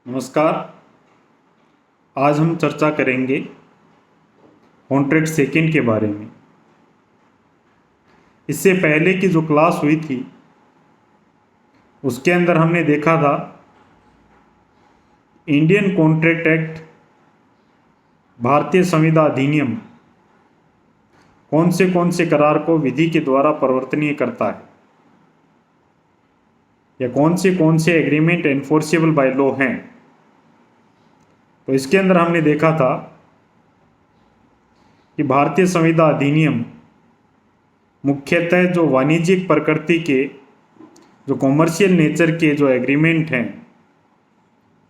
नमस्कार। आज हम चर्चा करेंगे कॉन्ट्रैक्ट सेकंड के बारे में। इससे पहले की जो क्लास हुई थी उसके अंदर हमने देखा था इंडियन कॉन्ट्रैक्ट एक्ट, भारतीय संविदा अधिनियम कौन से करार को विधि के द्वारा परिवर्तनीय करता है या कौन से एग्रीमेंट एनफोर्सेबल बाय लॉ हैं। तो इसके अंदर हमने देखा था कि भारतीय संविदा अधिनियम मुख्यतः जो वाणिज्यिक प्रकृति के, जो कॉमर्शियल नेचर के जो एग्रीमेंट हैं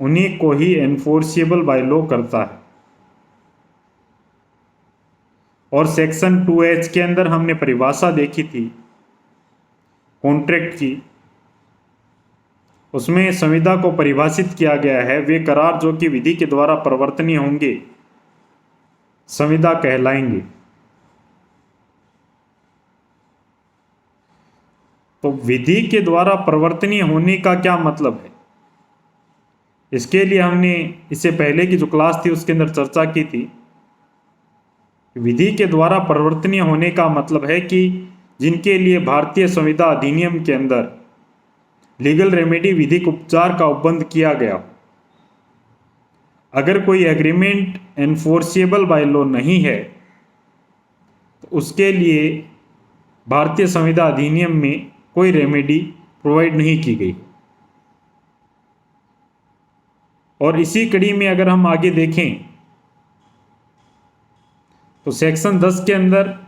उन्हीं को ही एनफोर्सेबल बाय लॉ करता है। और सेक्शन 2H के अंदर हमने परिभाषा देखी थी कॉन्ट्रैक्ट की। उसमें संविदा को परिभाषित किया गया है, वे करार जो कि विधि के द्वारा परिवर्तनीय होंगे संविदा कहलाएंगे। तो विधि के द्वारा परिवर्तनीय होने का क्या मतलब है, इसके लिए हमने इससे पहले की जो क्लास थी उसके अंदर चर्चा की थी। विधि के द्वारा परिवर्तनीय होने का मतलब है कि जिनके लिए भारतीय संविदा अधिनियम के अंदर लीगल रेमेडी विधिक उपचार का उपबंध किया गया। अगर कोई एग्रीमेंट एनफोर्सेबल बाय लॉ नहीं है तो उसके लिए भारतीय संविदा अधिनियम में कोई रेमेडी प्रोवाइड नहीं की गई। और इसी कड़ी में अगर हम आगे देखें तो सेक्शन 10 के अंदर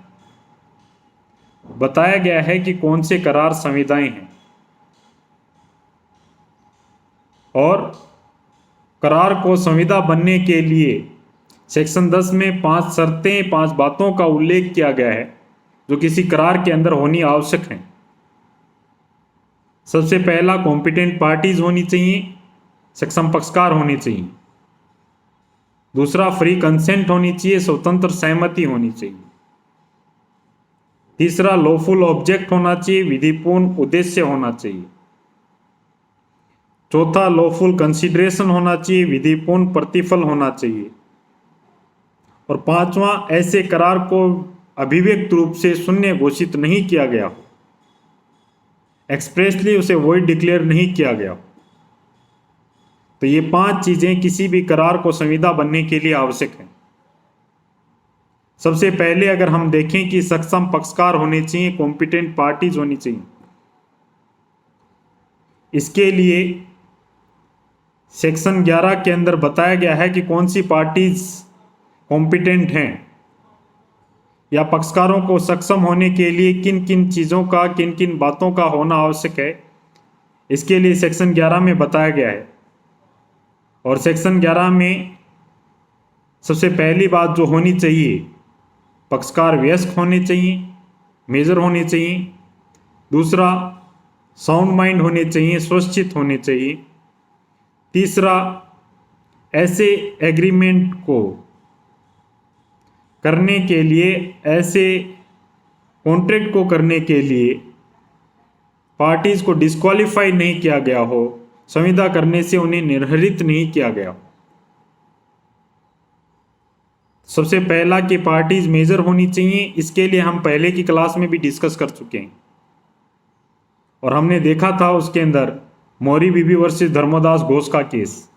बताया गया है कि कौन से करार संविदाएं हैं और करार को संविदा बनने के लिए सेक्शन 10 में 5 शर्तें, 5 बातों का उल्लेख किया गया है जो किसी करार के अंदर होनी आवश्यक है। सबसे पहला, कॉम्पिटेंट पार्टीज होनी चाहिए, सक्षम पक्षकार होने चाहिए। दूसरा, फ्री कंसेंट होनी चाहिए, स्वतंत्र सहमति होनी चाहिए। तीसरा, लॉफुल ऑब्जेक्ट होना चाहिए, विधिपूर्ण उद्देश्य होना चाहिए। चौथा, लॉफुल कंसिडरेशन होना चाहिए, विधिपूर्ण प्रतिफल होना चाहिए। और पांचवा, ऐसे करार को अभिव्यक्त रूप से शून्य घोषित नहीं किया गया हो, एक्सप्रेसली उसे वॉइड डिक्लेयर नहीं किया गया हो। तो ये 5 चीजें किसी भी करार को संविदा बनने के लिए आवश्यक है। सबसे पहले अगर हम देखें कि सक्षम पक्षकार होने चाहिए, कॉम्पिटेंट पार्टीज होनी चाहिए। इसके लिए सेक्शन 11 के अंदर बताया गया है कि कौन सी पार्टीज कॉम्पिटेंट हैं या पक्षकारों को सक्षम होने के लिए किन किन चीज़ों का, किन किन बातों का होना आवश्यक है। इसके लिए सेक्शन 11 में बताया गया है। और सेक्शन 11 में सबसे पहली बात जो होनी चाहिए, पक्षकार वयस्क होने चाहिए, मेजर होने चाहिए। दूसरा, साउंड माइंड होने चाहिए, स्वशिक्षित होने चाहिए। तीसरा, ऐसे एग्रीमेंट को करने के लिए, ऐसे कॉन्ट्रैक्ट को करने के लिए पार्टीज को डिस्क्वालीफाई नहीं किया गया हो, संविदा करने से उन्हें निर्हरित नहीं किया गया। सबसे पहला कि पार्टीज मेजर होनी चाहिए। इसके लिए हम पहले की क्लास में भी डिस्कस कर चुके हैं और हमने देखा था उसके अंदर मौरी बीबी वर्सेस धर्मदास घोष का केस।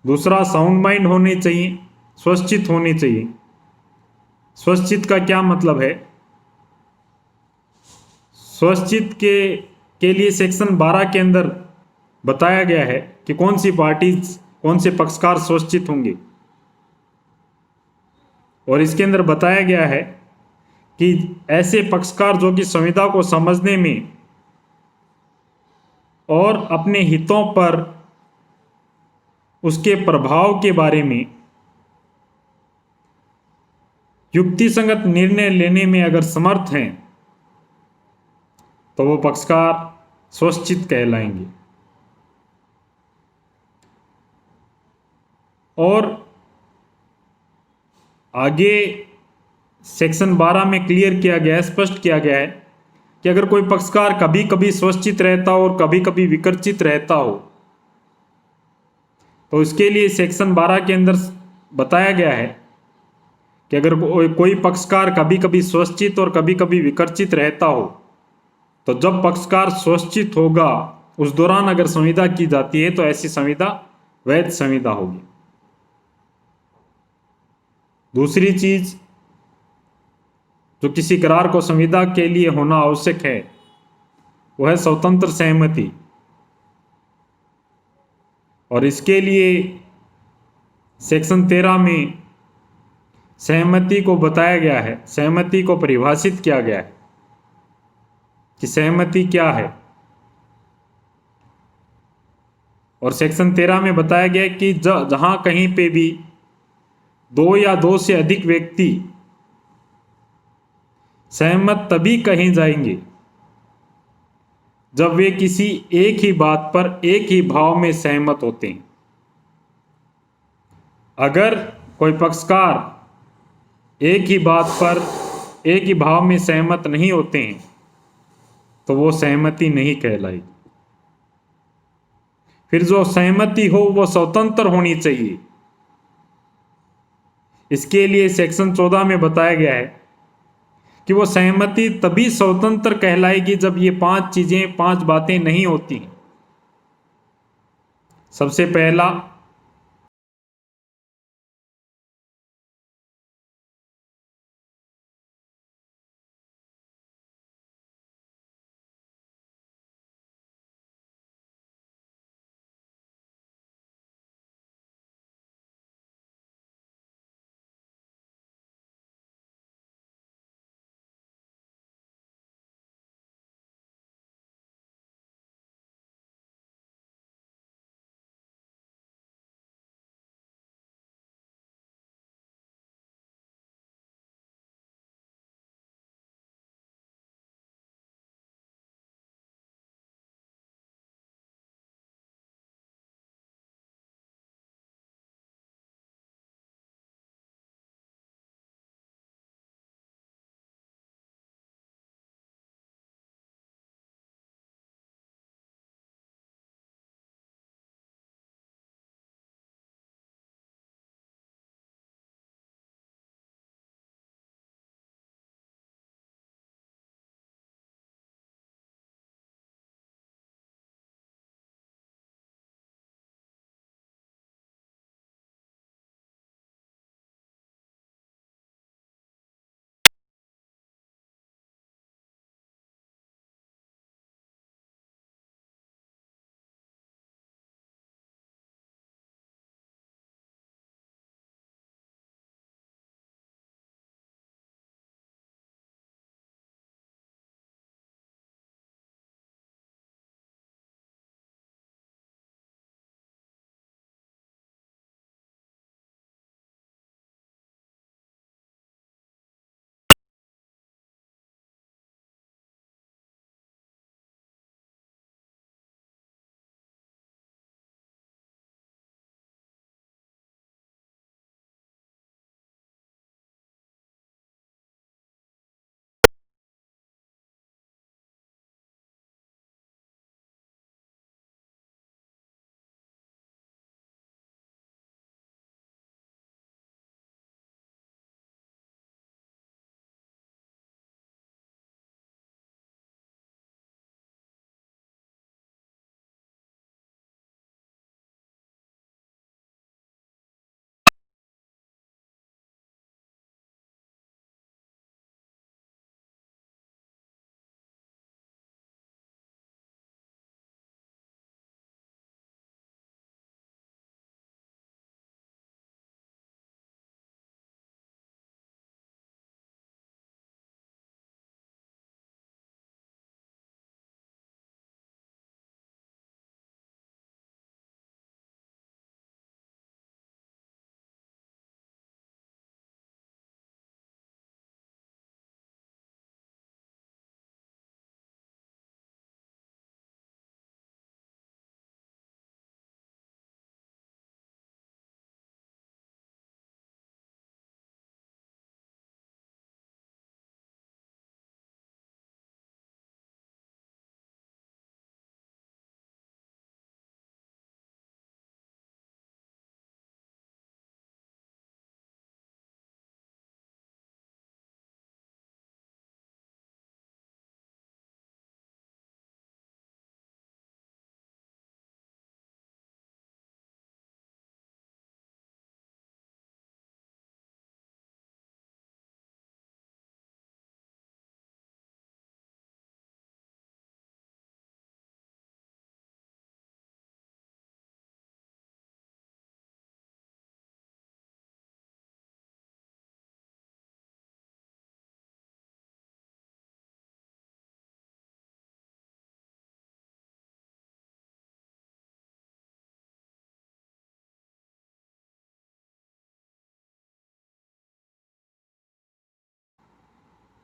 दूसरा, साउंड माइंड होने चाहिए, स्वशिक्षित होने चाहिए। स्वशिक्षित का क्या मतलब है? स्वशिक्षित के लिए सेक्शन 12 के अंदर बताया गया है कि कौन सी पार्टीज, कौन से पक्षकार स्वशिक्षित होंगे। और इसके अंदर बताया गया है कि ऐसे पक्षकार जो कि संविदा को समझने में और अपने हितों पर उसके प्रभाव के बारे में युक्तिसंगत निर्णय लेने में अगर समर्थ हैं तो वो पक्षकार स्वशिक्षित कहलाएंगे। और आगे सेक्शन 12 में क्लियर किया गया है, स्पष्ट किया गया है कि अगर कोई पक्षकार कभी कभी स्वशिक्षित रहता हो और कभी कभी विकर्षित रहता हो तो इसके लिए सेक्शन 12 के अंदर बताया गया है कि अगर कोई पक्षकार कभी कभी स्वैच्छित और कभी कभी विकर्षित रहता हो, तो जब पक्षकार स्वैच्छित होगा उस दौरान अगर संविदा की जाती है तो ऐसी संविदा वैध संविदा होगी। दूसरी चीज जो किसी करार को संविदा के लिए होना आवश्यक है वो है स्वतंत्र सहमति। और इसके लिए सेक्शन 13 में सहमति को बताया गया है, सहमति को परिभाषित किया गया है कि सहमति क्या है। और सेक्शन 13 में बताया गया है कि जहां कहीं पे भी दो या दो से अधिक व्यक्ति सहमत तभी कहे जाएंगे जब वे किसी एक ही बात पर एक ही भाव में सहमत होते हैं। अगर कोई पक्षकार एक ही बात पर एक ही भाव में सहमत नहीं होते हैं तो वो सहमति नहीं कहलाएगी। फिर जो सहमति हो वो स्वतंत्र होनी चाहिए। इसके लिए सेक्शन 14 में बताया गया है कि वो सहमति तभी स्वतंत्र कहलाएगी जब ये 5 चीजें, 5 बातें नहीं होती। सबसे पहला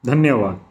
धन्यवाद।